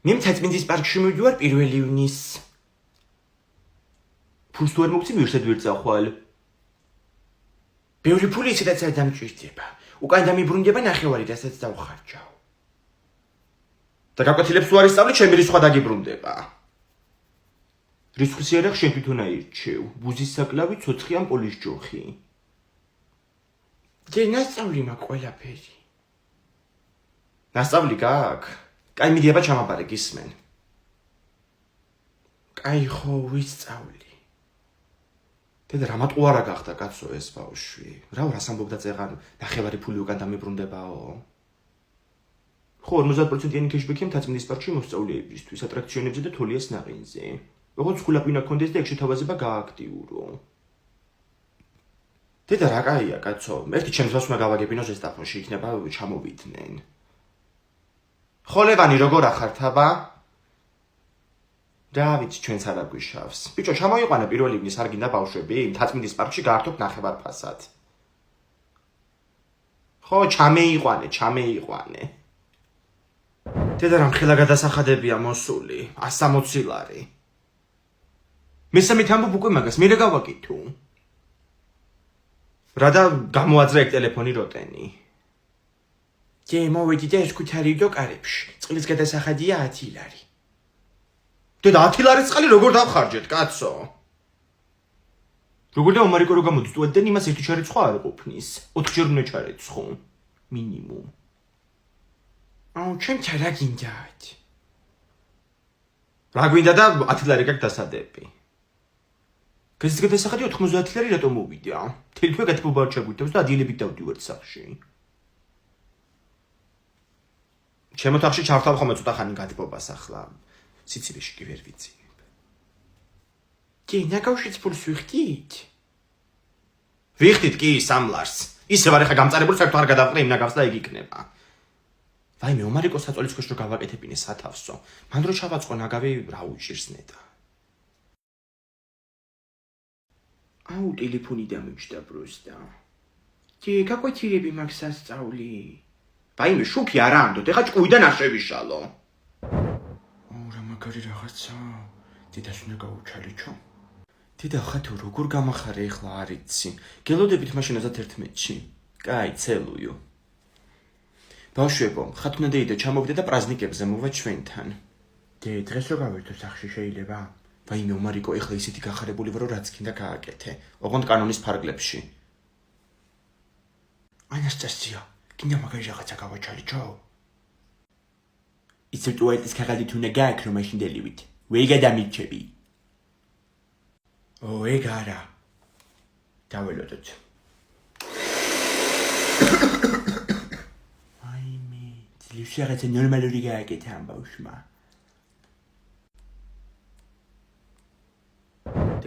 მე მთაწმინდის პარკში მივდივარ 1 ივნის. ფულს თუ არ მოგცი მივსად ვერ წახვალ. ბევრი ფული ისედაც არ დამჭირდება. უკან დამიბრუნდება ნახევარი, რასაც დავხარჯავ. და გაკვეთილებს თუ არ ისწავლე, ჩემი რისხვა დაგიბრუნდება. რისხვის იარაღ შენ თვითონ აირჩევ. ბუზის საკლავი, ცოცხი ან პოლის ჯოხი. ნასწავლი მაქვს ყველაფერი. ნასწავლი გაქვს? კაი მიდი აბა ჩამაბარე გისმენ. კაი ხო ვისწავლი. დედა რამატყუ არა გახდა კაცო ეს ბავშვი. რას ამბობდა წეღარ ნახევარი ფული უკან დამიბრუნდებაო. ხო 50%-იანი კეშბექი მთაწმინდის პარკში მოსწავლეებისთვის, ატრაქციონებზე და თოლიას ნაღინზე. როგორც ხულაპინა გქონდეს და ეგ შეთავაზება გააქტიურო. დედა რა კაია კაცო, ერთი ჩემს დროს უნდა გავაგებინო ზესტაფონში, იქნება ჩამოვიდნენ. ხო ლევანი როგორ ახართ აბა? დავით ჩვენც არ აგვიშავს. ბიჭო ჩამოიყვანა 1 ივნის არ გინდა ბავშვები, მთაწმინდის პარკში გაართობ ნახევარ ფასად. ხო ჩამეიყვანე. დედა რამ ხელა გადასახადებია მოსული, 160 ლარი. მესამით ამბობ უკვე მაგას, მე რა გავაკეთო? რა და გამოაძრა ეგ ტელეფონი როტენი. მოვედი და ეს ქუთარი დოკარებში. წყლის გადასახადია 10 ლარი. დედა 10 ლარის წყალი როგორ დავხარჯეთ, კაცო? როგორ და ომარიკო რო გამოდწვეთ იმას ერთი ჩარეცხვა არ ყოფნის. 4 ჯერ უნდა ჩარეცხო. მინიმუმ. ჩემ რა გინდათ? რა გვინდა და 10 ლარი გაქვს დასადები. გაზის გადასახადი 90 ლარი რატომ მოვიდა? თელფე გათბობა არ ჩაგვიტევს და ადიელებით დავდივართ სახში. ჩემო თახში ჩავთავ ხოლმე ცოტა ხანი გათბობას ახლა. სიცილიაში კი ვერ ვიცინებ. ნაკავშირს ფულს ვიხდით? ვიხდით კი 3 ლარს. ისე ვარ ხა გამწარებული საერთოდ არ გადავყრე იმ ნაგავს და ეგ იქნება. ვაიმე ომარიკო საწოლის ქვეშ რო გავაკეთებინე სათავსო. მან რო ჩავაწყო ნაგავი რა უჭირს ნეტა. ტელეფონი დამიჯდა პროსტა. გაკვეთილები მაქვს სასწავლი. ვაიმე შუქი არა ამდოთ, ეხა ჭკუიდან არ შევიშალო. რა მაგარი რაღაცა. დედას უნდა გაუჩალიჩო. დედა ხა თუ როგორ გამახარე ეხლა არ იცი. გელოდებით მაშინ 11-ში. კაი, ცელუიო. ბავშვებო, ხათ უნდა დეიდა ჩამოვიდა და პრაზნიკებზე მოვა ჩვენთან. დღეს რო გავერთო სახში შეიძლება? ვაიმე ომარიკო ეხლა ისეთი გახარებული ვარო რაც გინდა გააკეთე. ოღონდ კანონის ფარგლებში. ანასტასია, გინდა მაგარი რაღაცა გავაჩალიჩო? ისე ტუალეტის ქაღალდით უნდა გააქრო მაშინ დელივით. ვერ გადამირჩები. ეგ არა. დაველოდოთ. ვაიმე, ძლივში რაღაცა ნორმალური გააკეთა ამ ბავშვმა.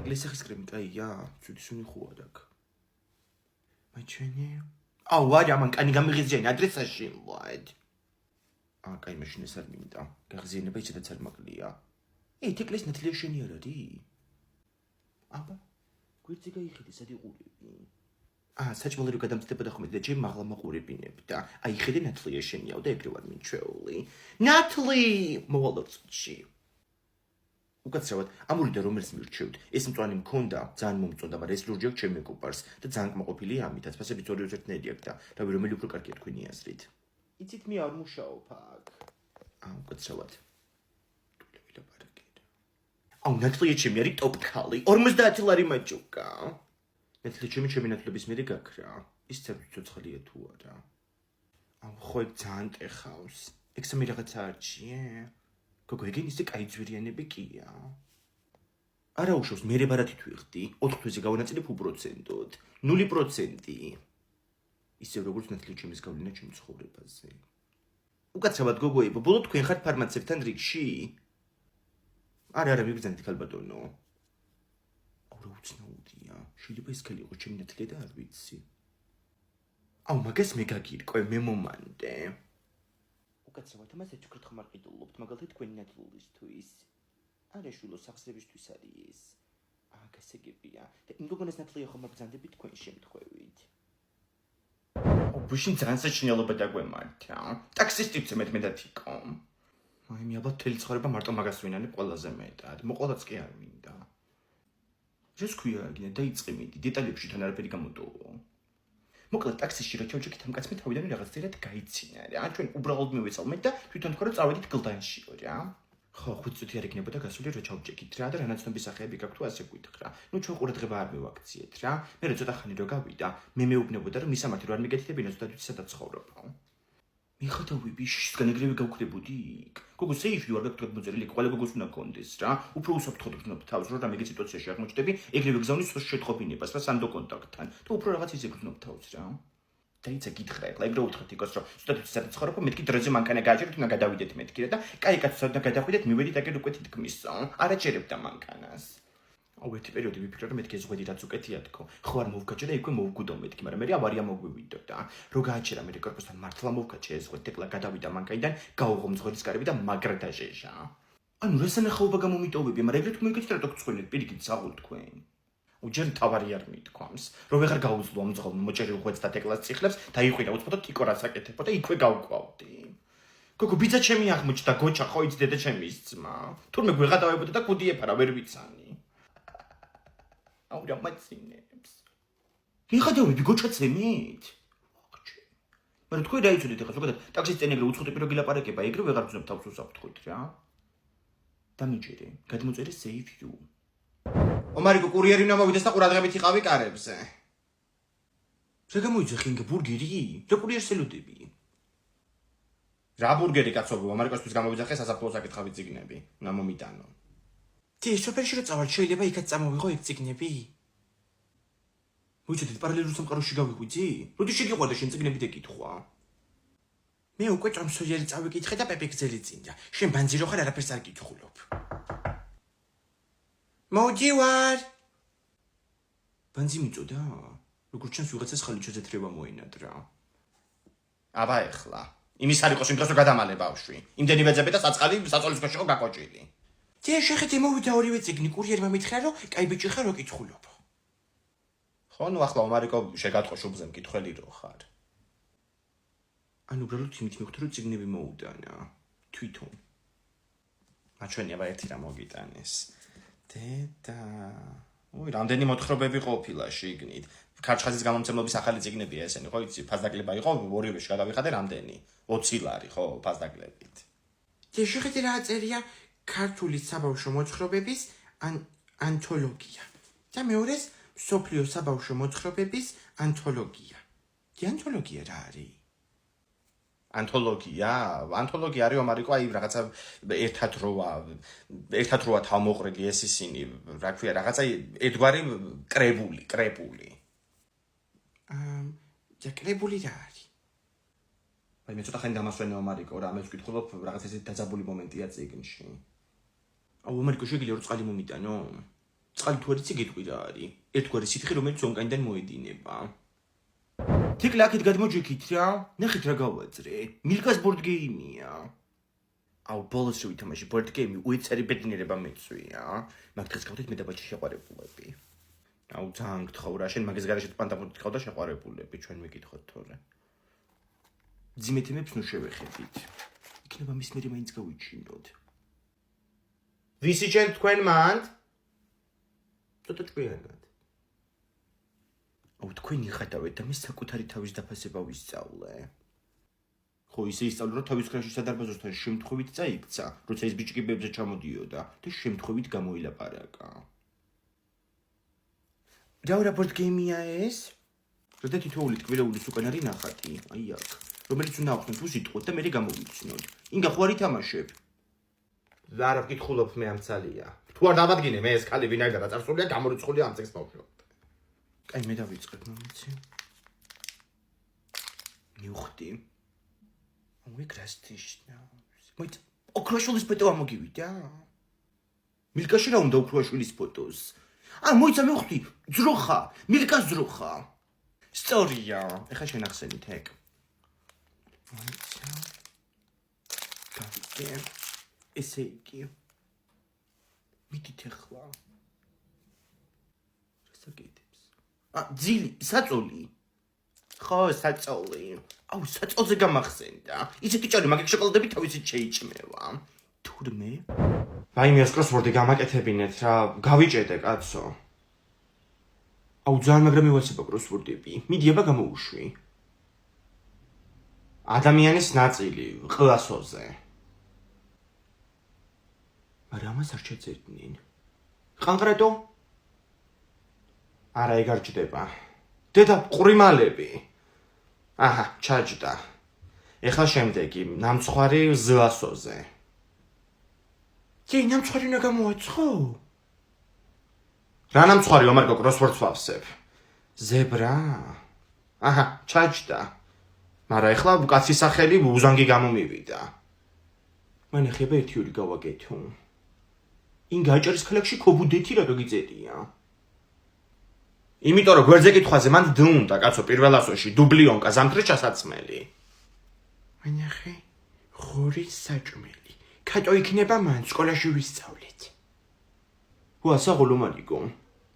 გლესახის კრემი კაია, ცუდი სუნი ხუა დაკ. მაჩვენე. ვარ ამან კანი გამიღიზიანე ადრესაში ვარ. კაი მაშინ ეს არ მინდა. გაღზიანება ისედაც არ მაკლია. თეკლეს ნათლია შენი არ არის? აბა, გვერდზე გაიხედე სად იყურები? საჭმელი რო გადამწდებოდა ხომ და ჩემ მაღლა მაყურებინებდა. ხედე ნათლია შენიაო და ეგრე ვარ მინჩეული. ნათლი მოვალოცში. უკაცრავად, ამურიდა რომელს მირჩევთ, ეს მწვანე მქონდა, ძალიან მომწონდა, მაგრამ ეს ლურჯი აქვს ჩემ მეგობარს და ძალიან კმაყოფილი ამითაც, ფასებით 2-1 აქვს და რავი რომელი უფრო კარგია თქვენი აზრით. იცით მე არ მუშაობ აქ. უკაცრავად. ნათლია ჩემი არის ტოპ ქალი, 50 ლარი მაჯუკა. ნათლია ჩემი ნათლების მერე გაქრა. ის ცოცხალია თუ არა. ხო ეგ ძალიან ტეხავს. ეგ სამი რაღაცა არჩიე. გოგო ეგენ ისე კაი ძვირიანები კია. არა უშავს მერე ბარათით ვიხდი, 4 თვეზე გავანაწილებ უპროცენტოდ, 0%. ისე როგორც ნათლია ჩემის გავლენა ჩემ ცხოვრებაზე. უკაცრავად გოგოებო, ბოლო თქვენ ხართ ფარმაცევთან რიგში? არა მიგზავნით ქალბატონო. რა უცნაურია. შეიძლება ეს ქალი იყოს ჩემი ნათლია და არ ვიცი. მაგას მე გაგირკვე, მე მომანდე. უკაცრავად ამას ეჩქრით ხომ არ ყიდულობთ, მაგალითად თქვენი ნათლულისთვის. არა შულო სახსრებისთვის არის ეს. გასაგებია. და იმ გოგონას ნათლია ხომ არ ბრძანდებით თქვენ შემთხვევით. ბუშინ ძალიან საჩინელობა დაგვემართა. ტაქსისტი ვცემეთ მე და თიკო. მე ალბათ თელი ცხოვრება მარტო მაგას ვინანებ ყველაზე მეტად. მოყოლაც კი არ მინდა. ეს ქვია გინდა დაიწყე მიდი, დეტალებში თან არაფერი გამოტოვო. მოკლედ ტაქსიში რა ჩავჭიქით ამ კაცმე თავიდან რაღაც ძირად გაიცინა რა. ჩვენ უბრალოდ მივეცალმეთ და თვითონ თქვა რომ წავედით გლდანშიო რა. ხო, 5 წუთი არ იქნებოდა გასული რა ჩავჭიქით რა და რანაცნობის სახეები გაქვთ თუ ასე გვითხრა. ნუ ჩვენ ყურადღება არ მივაქციეთ რა. მე რა ცოტა ხანი რო გავიდა, მე მეუბნებოდა რომ მისამართი რო არ მიგეთითებინო და თვითონ სადაც ცხოვრობო. მიხატავები შისგან ეგრევე გავხდებოდი იქ. გოგო სეიფი ვარ გაგთქვათ მოწერილი, ყველა გოგოს უნდა კონდეს რა. უფრო უსაფრთხოდ გრძნობ თავს, რომ რამე სიტუაციაში აღმოჩნდები, ეგრევე გზავნის შეტყობინებას რა სანდო კონტაქტთან. თუ უფრო რაღაც ისე გრძნობ თავს რა. დაიცა გითხრა ეხლა ეგრე უთხრათ იქოს რომ ზუსტად სადაც ცხოვრობ, მეთქი დროზე მანქანა გააჭიროთ, უნდა გადავიდეთ მეთქი და კაი კაცს უნდა გადახვიდეთ, მივედით აგერ უკვე თითქმისო. არ აჭერებდა მანქანას. აუ ერთი პერიოდი ვიფიქრე რომ მეთქი ზღვედი რაც უკეთია თქო. ხო არ მოვგაჭე და იქვე მოვგუდო მეთქი, მაგრამ მე ავარია მოგვივიდო და რო გააჭერა მე კორპუსთან მართლა მოვგაჭე ეს ზღვედი, ეხლა გადავიდა მანქანიდან, გავუღო მძღოლის კარები და მაგრა დაჟეჟა. ანუ რა სანახაობა გამომიტოვებია, მაგრამ ეგრეთ მოიგეთ რა თქვენით, პირიქით საღულ თქვენ. უჯერ თავარი არ მithქვამს, რომ ვეღარ გაუძლო ამ მძღოლმა მოჭერილ ღვედს და ტეკლას წიხლებს, დაიყვირა უცბად ტიკო რაც აკეთებო და იქვე გავკვავდი. გოგო ბიძა ჩემი აღმოჩნდა, გოჩა ხო იცი დედა ჩემის ძმა. თურმე გვეღადავებოდა და კუდი ეფარა ვერ ვიცანი. აუ რა მაცინებს. მიხადავები გოჩაცემით? ოღჩი. მაგრამ თქვენ რა იცოდეთ ახლა ზოგადად ტაქსის წინ ეგრე უცხოთი პირო გილაპარაკება, ეგრე ვეღარ გძნობ თავს უსაფრთხოდ რა. დამიჯერე, გადმოწერე save you. ომარიკო კურიერი უნდა მოვიდეს და ყურადღებით იყავი კარებზე. რა გამოიძე ხინგა ბურგერი? რა კურიერს ელოდები? რა ბურგერი კაცო, ომარიკოსთვის გამოვიძახე სასაფლაოს საკითხავი წიგნები. უნდა მომიტანო. დი სოფერში რა წავალ შეიძლება იქაც წამოვიღო ეგ წიგნები? მოიცოდეთ პარალელურ სამყაროში გავიღვიძი? როდი შეგიყვარდა შენ წიგნები დეკითხვა? მე უკვე ტრომსოიერი წავიკითხე და პეპე გძელი წინდა. შენ ბანძირო ხარ არაფერს არ გითხულობ. მოდივარ. ბანძი მიწოდა? როგორც ჩანს ვიღაცას ხალი ჩაზეთრება მოინადრა. აბა ეხლა. იმის არ იყოს იმ დროს რომ გადამალე ბავშვი. იმდენი ვეძებე და საწყალი საწოლის ქვეშ იყო გაკოჭილი. დი შეხედე მოვიდა ორივე წიგნი კურიერმა მითხრა რომ კაი ბიჭი ხარ რო კითხულობ. ხო ნუ ახლა ომარიკო შეგატყო შუბზე მკითხველი რო ხარ. ანუ უბრალოდ იმით მივხვდი რომ წიგნები მოუდანა. თვითონ. მაჩვენია ბა ერთი რა მოგიტანეს. დედა. ოი, რამდენი მოთხრობები ყოფილა შიგნით. ქარჩხაზის გამომცემლობის ახალი წიგნებია ესენი, ხო იცი, ფასდაკლება იყო, ორივეში გადავიხადე რამდენი? 20 ლარი, ხო, ფასდაკლებით. დი შეხედე რა წერია ქართული საბავშვო მოთხრობების ანთოლოგია. და მეორეს სოფლიო საბავშვო მოთხრობების ანთოლოგია. დი ანთოლოგია რა არის? ანთოლოგია არის ომარიკო, აი რაღაცა ერთად როა თავმოყრილი ეს ისინი, რა ქვია, რაღაცა ერთგვარი კრებული. და კრებული რა არის? აი მე ცოტა ხანი დამასვენე ომარიკო რა, მე ვკითხულობ რაღაც ესეთი დაძაბული მომენტია წიგნში. აუ ომარიკო შეგიძლია რომ წყალი მომიტანო? წყალი თუ არ იცი გეტყვი რა არის? ერთგვარი სითხე რომელიც ონკანიდან მოედინება. თიკლი აქეთ გადმოჯექით რა, ნახეთ რა გავაძრე. მილკას ბორდ გეიმია. აუ ბოლოს რო ვითამაში ბორდ გეიმი, უეცარი ბედნიერება მეცვია. მაგ დღეს გავდეთ მე და ბაჭი შეყვარებულები. აუ ძალიან გთხოვ რა, შენ მაგის გარეშე პანტაფონით გთხოვ და შეყვარებულები, ჩვენ მეკითხოთ თორე. ძიმეთიმებს ნუ შევეხედით. იქნება მის მერე მაინც გავიჩინოთ. ვისი ჩვენ თქვენ მანდ? ცოტა ჭკვიანად. აუ თქვენ იხატავეთ და მე საკუთარი თავის დაფასება ვისწავლე. ხო ისე ისწავლე რომ თავის ქრაში სადარბაზოსთან შემთხვევით წაიქცა, როცა ის ბიჭი კიბებზე ჩამოდიოდა და შემთხვევით გამოილაპარაკა. რა რაპორტ გეიმია ეს? როცა თითოეული ტკბილეულის უკან არის ნახატი, აი აქ, რომელიც უნდა ავხსნათ უსიტყვოდ და მერე გამოვიცნოთ. ინგა ხო არ ითამაშებ? არა ვკითხულობ მე ამ ცალია. თუ არ დავადგინე მე ეს ხალი ვინაიდან წარსულია გამორიცხული ამ წიგნს მოვშოთ. კაი მე დავიწყებ მომიცი. ნიუხტი. ой крастишна. მოიც ოქროშვილის ფოტო ამოგივიდა? მილკაში რა უნდა ოქროშვილის ფოტოს? მოიცა მივხვდი, ძროხა, მილკას ძროხა. სწორია. ეხლა შენახსენით ეგ. მოიცა. გავიგე. ესე იგი. მიდით ეხლა. რასაკეთებს? ძილი, საწოლი. ხო, საწოლი. აუ, საწოლზე გამახსენდა. ისეთი ჭარი მაგის შოკოლადები თავისით შეიჭმევა. თურმე? ვაიმე ეს კროსვორდი გამაკეთებინეთ რა, გავიჭედე კაცო. აუ ძალიან მაგრამ მივაცება კროსვორდები. მიდი აბა გამოუშვი. ადამიანის ნაწილი კლასოზე. მაგრამ ამას არ შეძებდნენ. ყანყრეტო? არა ეგ არ ჯდება. დედა ყრიმალები. აჰა, ჩაჯდა. ეხლა შემდეგი, ნამცხვარი ზლასოზე. ნამცხვარი უნდა გამოაცხო? რა ნამცხვარი ომარგო კროსვორდს ვავსებ? ზებრა? აჰა, ჩაჯდა. მაგრამ ეხლა კაცის სახელი უზანგი გამომივიდა. მან ეხება ერთი ორი გავაკეთო. ინ გაჭერის ქალაქში ქობუდეთი რა გიგწერია. იმიტომ რომ გვერდზე კითხვაზე მან დუნდა კაცო პირველ ასოში დუბლიონკა ზამთრის ჩასაცმელი. მანახე ხორის საჭმელი. კატო იქნება მან სკოლაში ვისწავლეთ. ასაღოლო მარიკო.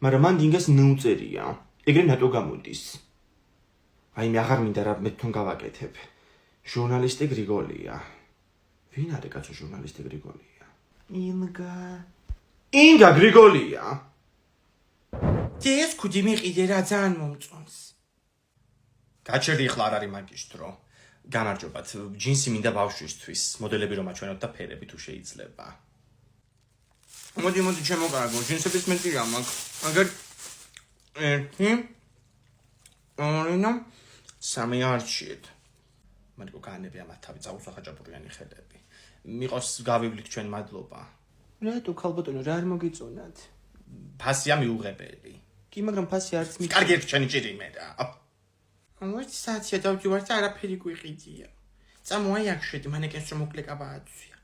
მაგრამ მან დინგას ნუწერია. ეგრე ნატო გამოდის. მე აღარ მინდა რა მე თვითონ გავაკეთებ. ჟურნალისტი გრიგოლია. ვინ არის კაცო ჟურნალისტი გრიგოლია? ინგა გრიგოლია. ეს კუდი მიყიდე რა ძალიან მომწონს. გაჩერდი ხლა არ არის მაგის დრო. გამარჯობათ, ჯინსი მინდა ბავშვისთვის, მოდელები რომ აჩვენოთ და ფერები თუ შეიძლება. მოდი ჩემოგარგო, ჯინსების მეტია მაქვს. აგერ ერთი ორინო სამი არჩიეთ. მარიკო განები ამათ თავი წაუსახაჭაპურიანი ხელები. მიყავს გავივლით ჩვენ მადლობა. რატო ქალბატონო რა არ მოგიწონათ? ფასია მიუღებელი. კი, მაგრამ ფასი არც მი. კარგი ერთჩენი ჭირი მე რა. ამოიც საათია დავდივარ და არაფერი გვიყიდია. წამოაიაქშეთ მანეკენს რომ მოკლეკაბააცვია.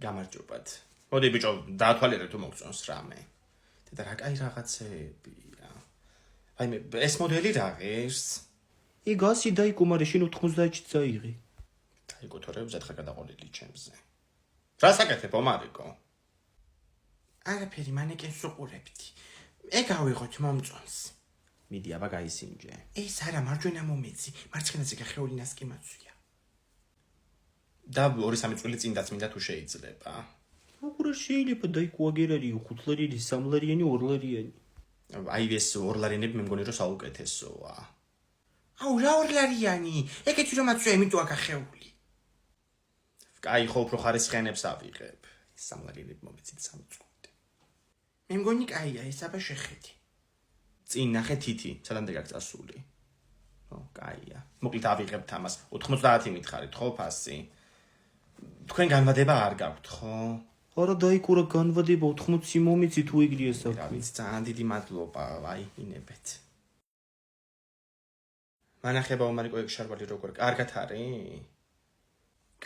გამარჯობათ. მოდი ბიჭო, დაათვალიერე თუ მოგწონს რამე. და რა კაი რაღაცეებია. მე ეს მოდელი რა ღირს? იგასი დაიკუმარე შენ 90-ში წაიღი. დაიკუთორებს ერთხა გადაყოლილი ჩემზე. რა საკეთებ ომარიკო? არაფერი მანეკენს უყურებდი. ეგ ავიღოთ მომწონს. მიდი აბა გაისინჯე. ეს არა მარჯვენა მომეცი, მარცხენაზე გახეულინას კი მაცვია. და 2-3 წელი წინდაც მინდა თუ შეიძლება. უყურე შეიძლება დაიკუაგერარი 5-ლარიანი, 3-ლარიანი, 2-ლარიანი. აი ეს 2-ლარიანები მე მგონი რომ საუკეთესოა. აუ რა 2-ლარიანი? ეგეთი რომ მაცვია იმიტომ აკახეული. კაი ხო უფრო ხარისხიანებს ავიღებ. 3-ლარიანები მომეცით 3 წუთი. მე მგონი კაია ეს აბა შეხედი. წინ ნახე თითი, სადამდე გაგწასული. ო, კაია. მოკლედ ავიღებთ ამას. 90 მითხარით ხო ფასი? თქვენ განვადება არ გაქვთ, ხო? არა დაიკურა განვადება 80 მომიცი თუ ეგრია საქმე. რა ვიცი, ძალიან დიდი მადლობა, აი, ინებეთ. მანახება ომარიკო ეგ შარბალი როგორ კარგად არის?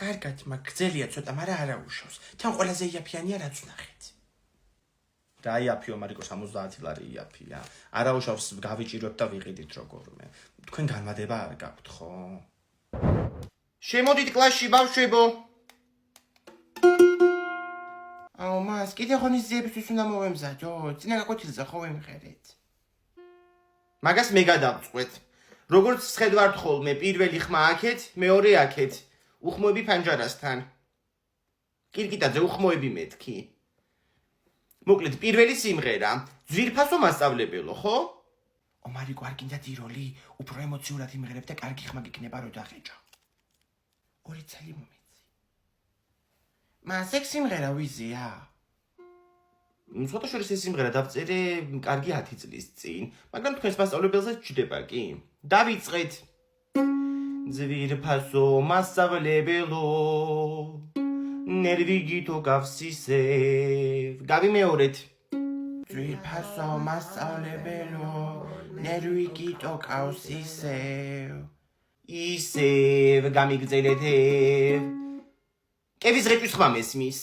კარგად, მაგ გძელია ცოტა, მაგრამ არა უშავს. თან ყველაზე იაფიანია რაც ვნახეთ. რა იაფიო მარიკო 70 ლარი იაფია. არა უშავს გავიჭიროთ და ვიყიდით როგორმე. თქვენ განვადება არ გაქვთ, ხო? შემოდით კლასში ბავშვებო. აუ მას კიდე ღონისძიებისთვის უნდა მოვემზადო. წინა გაკვეთილზე ხო ვიმღერეთ. მაგას მე გადავწყვეთ. როგორც სხედვართ ხოლმე პირველი ხმა აქეთ, მეორე აქეთ. უხმოები ფანჯარასთან. კირკიტაძე უხმოები მეთქი. მოკლედ პირველი სიმღერა, ძვირფასო მასწავლებელო, ხო? ომარიკო არ გინდა დიროლი, უფრო ემოციურად იმღერებ და კარგი ხმა გიქნება რო დაღეჭა. 2 წელი მომეცი. მას ეგ სიმღერა ვიზია? ცოტაშორის ეს სიმღერა დავწერე კარგი 10 წლის წინ, მაგრამ თქვენს მასწავლებელსაც ჯდება კი. დავიწყეთ. ძვირფასო მასწავლებელო ნერვი გითო გავსისევ. გავიმეორეთ. ძვირფასო მასწავლებელო ნერვი გითო გავსისევ. ისევ გამიგრძელეთევ. კევის რეჭვის ხმა მესმის.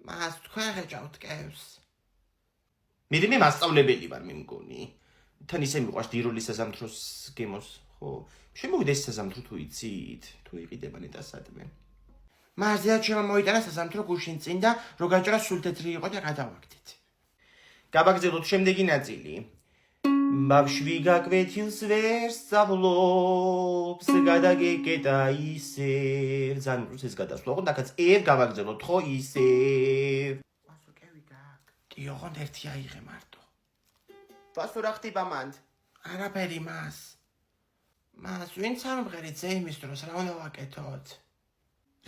მას თქვენ რეჭავთ კევს. მე მასწავლებელი ვარ მე მგონი. თან ისე მიყვარს დიროლის საზამთროს გემოს, ხო? შემოვიდა ეს საზამთრო თუ იცით? თუ იყიდება ნეტასადმე. მარზეა ჩემო მოიტანა საზამთრო გუშინ წინ და რო გაჭრა სულ თეთრი იყო და გადავაგდით. გაბაგზელოთ შემდეგი ნაწილი. ბავშვი გაკვეთილს ვერ სწავლობს, გადაგეკეტა ისევ. ძალიან ეს გადასვლა, ოღონდ აქაც ევ გავაგრძელოთ, ხო ისევ. ვასო კევი გაკ. კი, ოღონდ ერთი აიღე მარტო. ვასო რა ხდება მანდ? არაფერი მას. მას ვინც არ მღერით ზეიმის დროს რა უნდა ვაკეთოთ?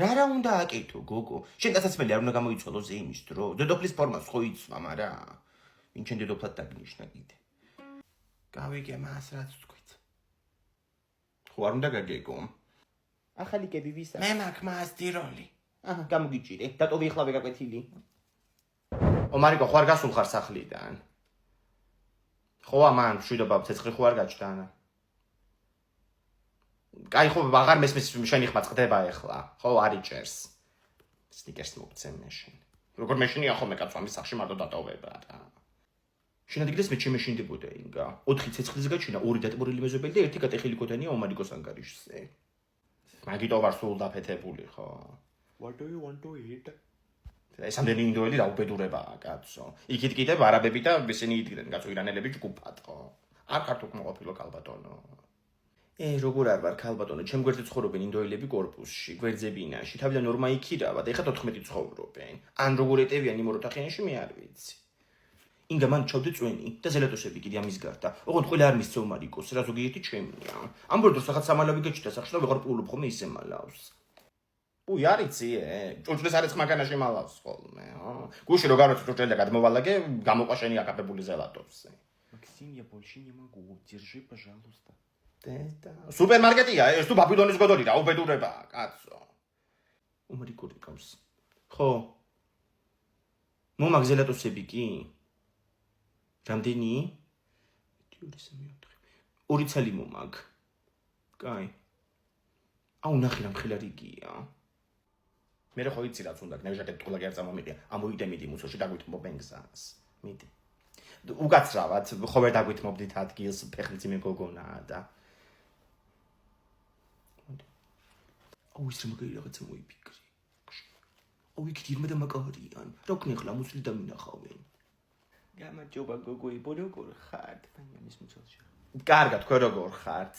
რა უნდა აკეთო, გოგო? შენ დასაცმელი არ უნდა გამოიცვალო ზეიმის დრო. დედოფლის ფორმას ხო იცვა, მარა? ვინ შენ დედოფლად დაგნიშნა კიდე? გავიგე მას რაც თქვით. ხო არ უნდა გაგეგო. ახალი კები ვისა? მე მაქვს მას დიროლი. აჰა, გამოგიჭირე. დატო ვიხლავე გაკვეთილი. ომარიკო, ხო არ გასულ ხარ სახლიდან? ხო ამან მშვიდობა ცეცხლი ხო არ გაჭდა? კაი ხო აღარ მესმის შენი ხმა წდება ეხლა. ხო არ იჭერს. სნიკერს მოგცემ მე შენ. როგორ მეშინია ხოლმე კაცო ამის სახში მარტო დატოვება რა. შენ ადგილას მე შემეშინდებოდა ინგა. 4 ცეცხლის გაჩინა, 2 დატბორილი მეზობელი და 1 გატეხილი კოდანია ომარიკოს ანგარიშზე. მაგიტო ვარ სულ დაფეთებული ხო? What do you want to eat? ეს ამდენი ინდოელი რა უბედურებაა კაცო. იქით კიდევ არაბები და ისინი იდგნენ კაცო ირანელები ჯგუფად ხო? არ ქართულმოყოფილო ქალბატონო. როგორ არ ვარ ქალბატონო, ჩემ გვერდზე ცხოვრობენ ინდოელები კორპუსში, გვერდზებინაში, თავიდან ნორმა იქირავა და ეხლა 14 ცხოვრობენ. ან როგორ ეტევიან იმ ოროთახიანში მე არ ვიცი. ინგა მან ჩავდე წვენი და ზელატოსები კიდე ამის გარდა. ოღონდ ყველა არ მისცე ომარიკოს, რა ზოგიერთი ჩემია. ამ ბორდოს რაღაც სამალავი გაჩნდა სახში და ვეღარ პულობ ხოლმე ისე მალავს. უი არიცი, ჭურჭლის არის მაგანაში მალავს ხოლმე, გუში რო გარეთ ჭურჭელი და გადმოვალაგე, გამოყვა შენი აკაფებული ზელატოსზე. Максим, я больше не могу. Держи, пожалуйста. სუპერმარკეტია, ეს თუ ბაბილონის გოდოლი რა უბედურებაა, კაცო. ომარიკო ყავს. ხო. მომაგ ზელატოსები კი? რამდენი? 2 ცალი მომაგ. კაი. აუ ნახე რა მხილარიგია. მე რა ხო იცი რაც უნდა გნევ ჟაკეტ თულა გერ წამომიყია. ამოიდე მიდი მუსოში დაგვითმობ ბენგზას. მიდი. უკაცრავად, ხო ვერ დაგვითმობდით ადგილს, ფეხლიც მე გოგონაა და აუ ის მაგარი რაღაცა მოიფიქრე. აუ იქ დირმა და მაგარიან. რა ვქნი ახლა მუსლი დამინახავენ. გამარჯობა გოგოი, როგორ ხართ? ფაინალის მუცელში. კარგად, თქვენ როგორ ხართ?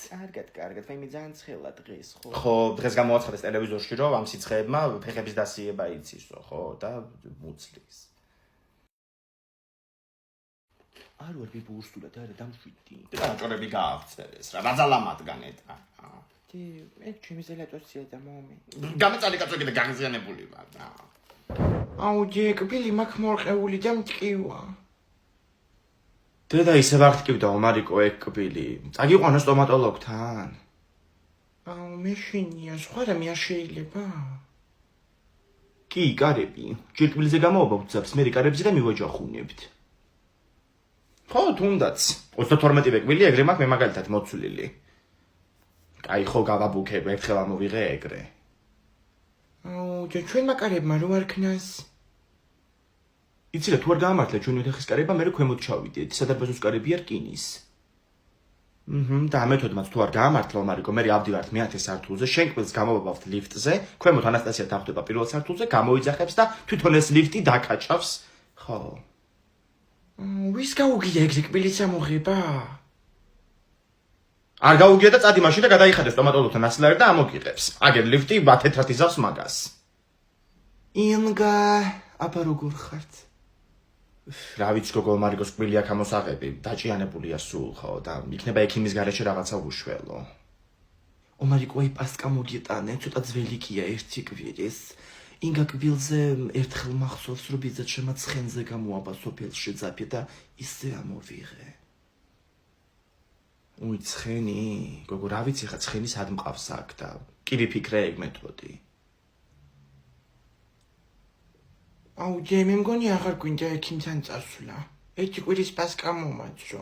კარგად, მე ძალიან ცხელა დღეს, ხო? ხო, დღეს გამოაცხადეს ტელევიზორში, რომ ამ სიცხეებმა ფეხების დასიება იცისო, ხო, და მუცლის. არ ვარ ბიბურსულად, არა დამშვიდი. და ჭორები გააღწევეს რა, ბაზალამადგან ეტა. მე ჩემი ზელატოსია და მომე. გამეწალი კაცო კიდე გაღიზიანებული ვარ და. აუ ჯეკბილი მაქვს მორყეული და მტკივა. დედა ისე ვახტკივდა ომარიკო ეკბილი. წაგიყვანა სტომატოლოგთან. აუ მეშინია, სხვა რამე არ შეიძლება. კი, კარები. ჯირკბილზე გამაობა ვძაბს, მე კარებზე და მივაჯახუნებთ. ხო, თუნდაც. 32 კვილი ეგრე მაქვს მე მაგალითად მოცულილი. კაი ხო გავაბუქებ, ერთხელ ამოვიღე ეგრე. აუ, ჩვენ მაკარებმა რო არ ქნას. იცი რა, თუ არ გაამართლა ჩვენ ოთახის კარება, მე ქვემოთ ჩავიდეთ, სადარბაზოს კარები არ რკინის. და ამეთოდმაც თუ არ გაამართლა ომარიკო, მე ავდივართ მე-10 სართულზე, შენ კბილს გამოვაბავთ ლიფტზე, ქვემოთ ანასტასია დახვდება პირველ სართულზე, გამოიძახებს და თვითონ ეს ლიფტი დაკაჭავს. ხო. ვის გაუგია ეგრე კბილის ამოღება? არ გაუგია და წადი მაშინ და გადაიხადე სტომატოლოგთან ასლარი და ამოგიღებს. აგერ ლიფტი თეთრად იზავს მაგას. ინგა, აბა როგორ ხართ? რა ვიცი გოგო ომარიკოს კბილი აქ ამოსაღები, დაჭიანებულია სულ ხო და იქნება ექიმის გარეშე რაღაცა უშველო. ომარიკო აი პასკა მოგიტანე, ცოტა ძველი კია ერთი კვირის. ინგა კბილზე ერთხელ მახსოვს რომ ბიძა ჩემა ცხენზე გამოაბა სოფელში ძაფი და ისე ამოვიღე. უი ცხენი, გოგო რა ვიცი ხა ცხენი სად მყავს აქ და კი ვიფიქრე ეგ მეთოდი. აუ ჯე მე მგონი აღარ გვინდა ექიმთან წასვლა. ერთი კვირის პასკა მომაჭრო.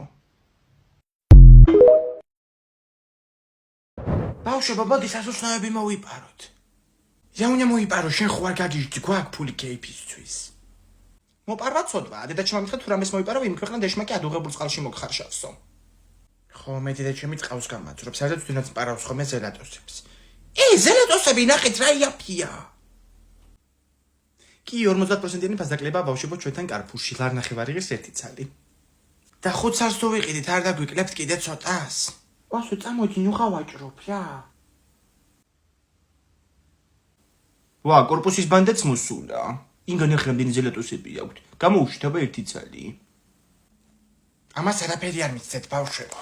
ბავშვებო, მოდი სასუსნოები მოვიპაროთ. ზაუნია მოიპარო, შენ ხო არ გაგიჟდი, გვაქვს ფული კეიფისთვის. მოპარვა ცოდვა, დედაჩემ ამიხა თუ რამეს მოიპარო, იმ ქვეყნა დეშმაკი ადუღებულ წყალში მოგხარშავსო. ხო, მე დედაჩემი წყავს გამაძრობს, სადაც თუნდაც პარავს ხოლმე ზელატოსებს. ზელატოსები ნახეთ რა იაფია. კი 50%-იანი ფასდაკლება ბავშვებო ჩვენთან კარფურში, ლარ ნახევარიღის ერთი ცალი. და 5 არს თუ ვიყიდით, არ დაგვიკლებთ კიდე ცოტას. ვასო, წამოდი, ნუ ხავაჭრობ რა. ვა, კორპუსის ბანდაც მოსულა. ინგან ახლა რამდენი ზელატოსები აქვთ. გამოუშვით აბა ერთი ცალი. ამას არაფერი არ მიცეთ, ბავშვებო.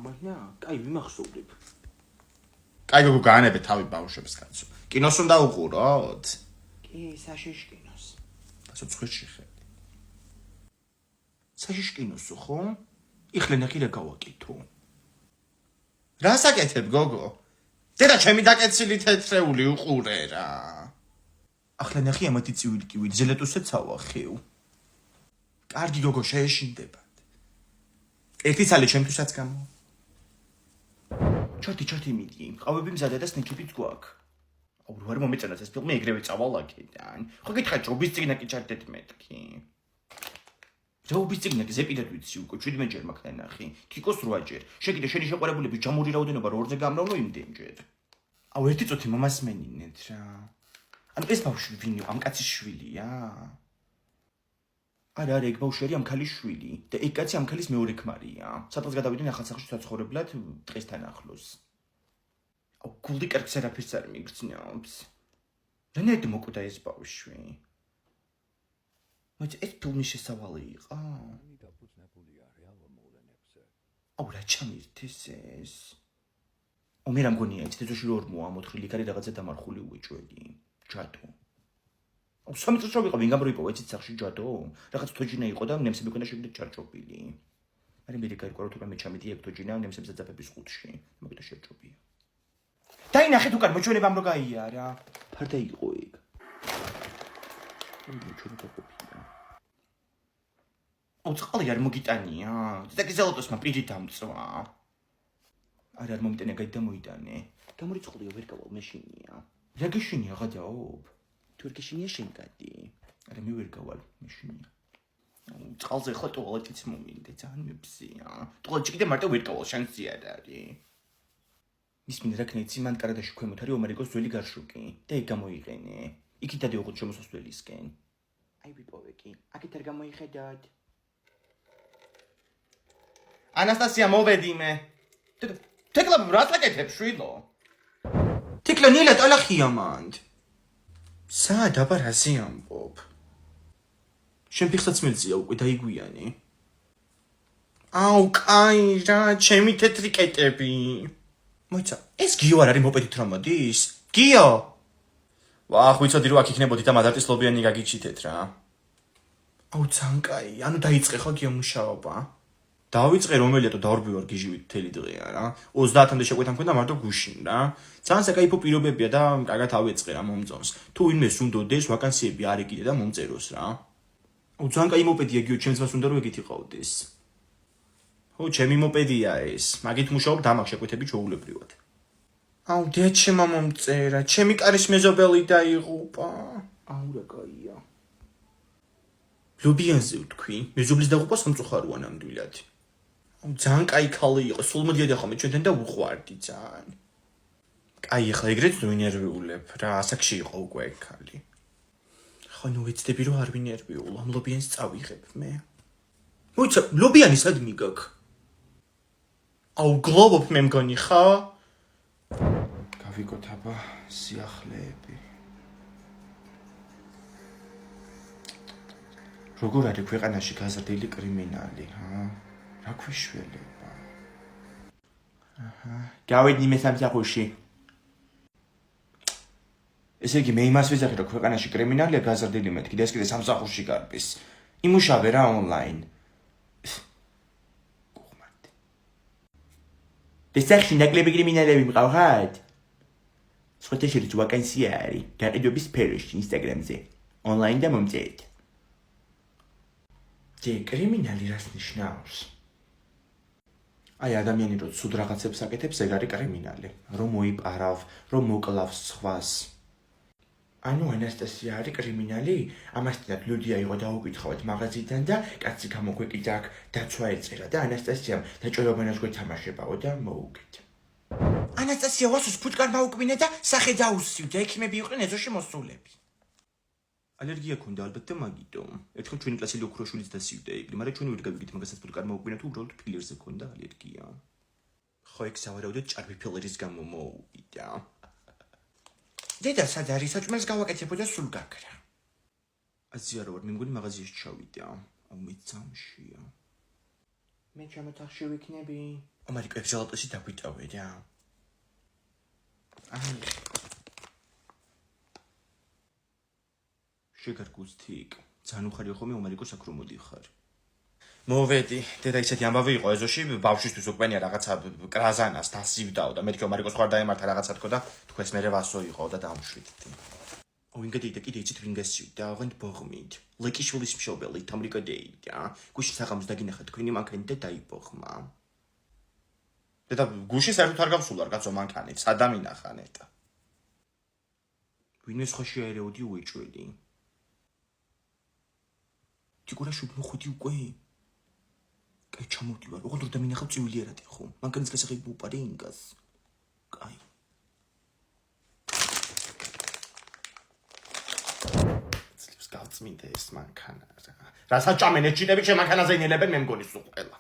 მაგრამ, კაი, მიმახსოვრებ. კაი, გოგო, გაანებეთ თავი ბავშვებს კაცო. კინოს უნდა უყუროთ? კი, საშიში კინოს. ცოცხლში ხე. საშიში კინოს ხო? იხლე ნახი რა გავაკეთო. რა საკეთებ, გოგო? დედა ჩემი დაკეცილი თეთრეული უყურე რა. ახლა ნახი ამათი წივილი კივი, ზელატოსებს ავახევ. კარგი გოგო, შეეშინდებათ. ერთი ცალი ჩემთვისაც გამო. ჩათი მიდი, ყავები მზადა და სნექებიც გვაქვს. აუ, რა მომეწონათ ეს ფილმი, ეგრევე წავალაკიდან. ხო გითხარ, ჯობის წიგნა კი ჩართეთ მეთქი. ჯობის წიგნა კი ზეპირად ვიცი უკვე 17 ჯერ მაგ ნახი. კიკოს 8 ჯერ. შეგიძლია შენი შეყვარებულების ჯამური რაოდენობა 2-ზე გამრავლო იმდენჯერ. აუ, ერთი წუთი მომასმენინეთ რა. ანუ ეს ბავშვი ვინო, ამ კაცის შვილია? არა, ეგ ბავშვი ამ ქალის შვილი და ეგ კაცი ამ ქალის მეორე ქმარია. სადღაც გადავიდნენ ახალსახლში საცხოვრებლად დღესთან ახლოს. აუ, გულდი კარგს არაფერს არ მიგრძნობს. რანაირად მოკვდა ეს ბავშვი? მაგრამ ეს ფილმი შესავალი იყო? აუ, რა ჩამირთეს ეს? მე რა მგონია, ეს თეთრში რო ორმოა მოთხრილი კარი რაღაცა დამარხული უეჭველი. ჯადო. აუ, 3 წუთი ვიყავ, ვინ გამროიპოვა ეცით სახში ჯადო? რაღაც თოჯინა იყო და ნემსები ქონდა შეგდით ჩარჭობილი. მაგრამ მე გაიგო თუ მე ჩამიდი ეგ თოჯინა ნემსებს დაძაბების ხუთში. მოგდა შეჭობია. დაინახეთ უკან მოჩვენება ამ რო გაიარა. ფარდა იყო ეგ. მოჩვენება ყოფილა. აუ, წყალი არ მოგიტანია. და გიზელოტოსმა პირი დამწვა. არ მომიტანე გაიდამოიტანე. გამორიცხულია ვერ გავალ მეშინია. რა გეშინია გადაობ? თუ ვერ გეშინია შენ გადი. არა მე ვერ გავალ მეშინია. წყალზე ხო ტუალეტიც მომინდა ძალიან მებზია. ტუალეტი კიდე მარტო ვერ გავალ შანსი არ არის. მის მინდა რა ქნეცი მან კარადაში ქვემოთ არის ომერიკოს ძველი გარშუკი და ეგ გამოიყენე. იქით დადიოღოთ შემოსასვლელისკენ. აი ვიპოვე კი. აქეთ არ გამოიხედავთ. ანასტასია მოვედი მე. თეკლა რა საკეთებ შვილო? თეკლა ნილა ტალახია მანდ. სად აბა რაზე ამბობ? შენ ფიხსაც მეძია უკვე დაიგვიანე. აუ, კაი რა, ჩემი თეთრი კეტები. მოიცა, ეს გიო არ არის მოპედით რა მოდის? გიო! ვახ, ვიცოდი რომ აქ იქნებოდი და მადარტისლობიანი გაგიჩითეთ რა. აუ, ძალიან კაი, ანუ დაიწყე ხო გიო მუშაობა? დავიწყე რომელია თუ დავრბივარ გიჟივით მთელი დღეა რა. 30-მდე შეკვეთა მქონდა მარტო გუშინ რა. ძალიან საკაიფო პირობებია და კარგად ავეწყე რა მომწონს. თუ ვინმე სუნდოდეს, ვაკანსიები არ ეკიდე და მომწეროს რა. აუ, ძალიან კაი მოპედია გიო, ჩემს მას უნდა რომ ეგეთი ყავდეს. ხო, ჩემი მოპედია ეს. მაგით მუშაობ დამახ შეკვეთები ჩაულებრივად. აუ, დეჩემა მომწერა, ჩემი კარის მეზობელი დაიღუპა. აუ, რა კაია. ლობიანზე ვთქვი, მეზობლის დაღუპვა სამწუხაროა ნამდვილად. აუ, ძალიან კაი ქალი იყო, სულ მოდიოდა ხოლმე ჩვენთან და უყვარდი ძალიან. კაი, ახლა ეგრეთ ვინერვიულებ რა, ასაკში იყო უკვე ეგ ქალი. ხო, ნუ ვიცდები რომ არ ვინერვიულ, ამ ლობიანს წავიღებ მე. მოიცა, ლობიანი სად მიგაქ? აუ, გლობობ მე მგონი ხა? გავიგოთ აბა სიახლეები. როგორ არის ქვეყანაში გაზრდილი კრიმინალი, ჰა? რა ქვიშველება? აჰა, გავედი მე სამსახურში. ესე იგი მე იმას ვიზახი რომ ქვეყანაში კრიმინალია გაზრდილი მეთქი და ეს კიდე სამსახურში გარბის. იმუშავე რა ონლაინ. გუღმართ. დესახში ნაკლები კრიმინალები მყავხათ? სხვათა შორის ვაკანსია არის გაყიდვების სფეროში ინსტაგრამზე. ონლაინ და მომწერეთ. კრიმინალი რას ნიშნავს? აი ადამიანი რო ცუდ რაღაცებს აკეთებს, ეგ არის კრიმინალი. რომ მოიპარავ, რომ მოკლავს სხვას. ანუ ანასტასია არის კრიმინალი? ამასთანავე ლუდია იყო დაუკითხავთ მაღაზიიდან და კაცი გამოგვეკიდა აქ დაცვა ეწერა და ანასტასიამ დაჭერობანას გვეთამაშებაო და მოუგეთ. ანასტასია ვასოს ფუტკარ მაუკმინე და სახე დაუსივდა, ექიმები იყვნენ ეზოში მოსულები. ალერგია ქონდა ალბათ და მაგიტომ. ერთხელ ჩვენი კლასელი ოქროშვილიც დასივდა ეგრე, მაგრამ ჩვენ ვერ გავიგეთ მაგასაც თუ კარმა უკბინა თუ უბრალოდ ფილერზე ქონდა ალერგია. ხო ეგ სავარაუდოდ ჭარბი ფილერის გამო მოუვიდა. დედა სად არის? საჭმელს გავაკეთებო და სულ გაქრა. აზია რა ვარ, მე მგონი მაღაზიაში ჩავიდა. აუ მე ძამშია. მე ჩამოთახში ვიქნები. ომარიკო ეგ ჟალატოსი დაგვიტოვე რა. შეგარგუცთიკ. ძალიან უხარია ხოლმე ომარიკო საქრო მოდიხარ. მოვედი, დედა ისეთი ამბავი იყო ეზოში, ბავშვისთვის უკმენია რაღაცა კრაზანას დასივდაო და მეთქე ომარიკოს ხარ დაემართა რაღაცა თქო და თქვენს მერე ვასო იყო და დამშვიდდი. ვინგედი და კიდე იცით ვინგესივდა, აღენთ ბოღმით. ლეკიშვილის მშობელი თამრიკა დეიდა. გუში საღამოს დაგინახა თქვენი მანქანი და დაიბოღმა. დედა გუში საერთოდ არ გავსულა კაცო მანქანით, სადამინახან ეტა. ვინმე სხვა შეერეოდი უეჭველი. თიკურა შუბნო ხუთი უკვე. კაი ჩამოვდივარ, ოღონდ რომ დამინახავ წვილი არადი ხო? მანქანის გასაღები უპარე ინგას. კაი. ძლებს გავწმინდა ეს მანქანა რა. რასაც ჭამენ ეჭიდები შემანქანაზე ინელებენ მე მგონი სულ ყველა.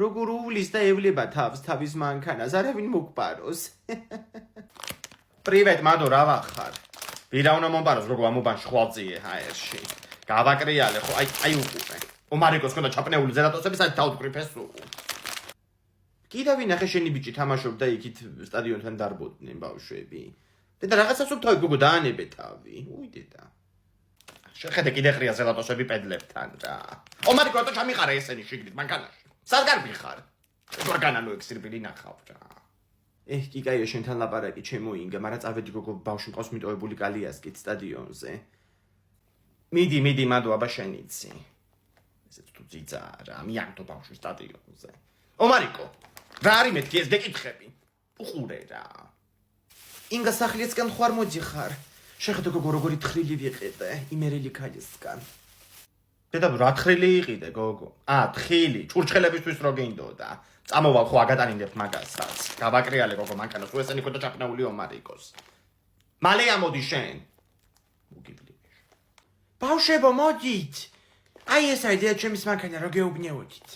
როგორ უვლის და ევლება თავს თავის მანქანას, არავინ მოგპაროს. პრივეტ მადო, რა ვახარ? ვირა უნდა მომპაროს, როგორ ამობანში ხვალწიე ჰაერში. გავაკრიალე ხო, აი უყურე. ომარიკოს ქონდა ჩაპნეული ზერატოსები, საერთოდ დაუდგრიფეს სულ. კიდე ვინახე შენი ბიჭი თამაშობდა იქით სტადიონთან დარბოდნენ ბავშვები. დედა რაღაცას უთავი გოგო დაანებე თავი. უი დედა. შეხედე კიდე ყრია ზერატოსები პედლებთან რა. ომარიკო რატო ჩამიყარე ესენი შიგნით მანქანაში? სად გარბი ხარ? ვაგანანო ექსირბილი ნახავ რა. კი კაია შენთან ლაპარაკი ჩემოინგა, მაგრამ წავედი გოგო ბავშვი მყავს მიტოვებული კალიასკით სტადიონზე. მიდი მადო აბა შენიცი. ესეც თუ ძიძა რა, მიამდო ბავშვი სტადიონზე. ომარიკო, რა არის მეთქი ეს დეკითხები? უყურე რა. ინგა სახლისკენ ხوار მოდიხარ. შეხედე გოგო როგორი თხრილი ვიყიდე, იმერელი ქალისგან. დედა რა თხრილი იყიდე გოგო? თხილი, ჭურჭხელებისთვის რო გინდოდა. წამოვალ ხო აგატანინებთ მაგასაც. გავაკრიალე გოგო მანქანას, თუ ესენი ქონდა ჩაფნეული ომარიკოს. მალე ამოდი შენ. მოგიბლი. ბავშვებო მოდით. აი ეს არის დედა ჩემის მანქანა რო გეუბნეოდით.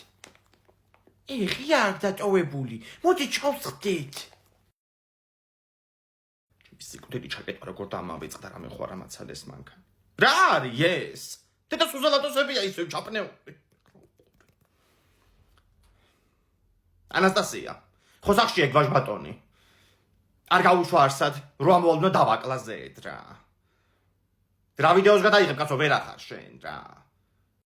ღია არ დატოვებული. მოდით ჩავსხდით. ჩემი სიკვდილი ჩაკეტვა როგორ დამავიწყდა რამე ხო არ ამაცალეს მანქანა. რა არის ეს? დედა სუზალატოსებია ისე ჩაფნეული. ანასტასია, ხო სახში ეგ ვაჟბატონი. არ გაუშვა არსად, რო ამოვალ უნდა დავაკლაზეთ რა. რა ვიდეოს გადაიღებ კაცო ვერ ახარ შენ რა.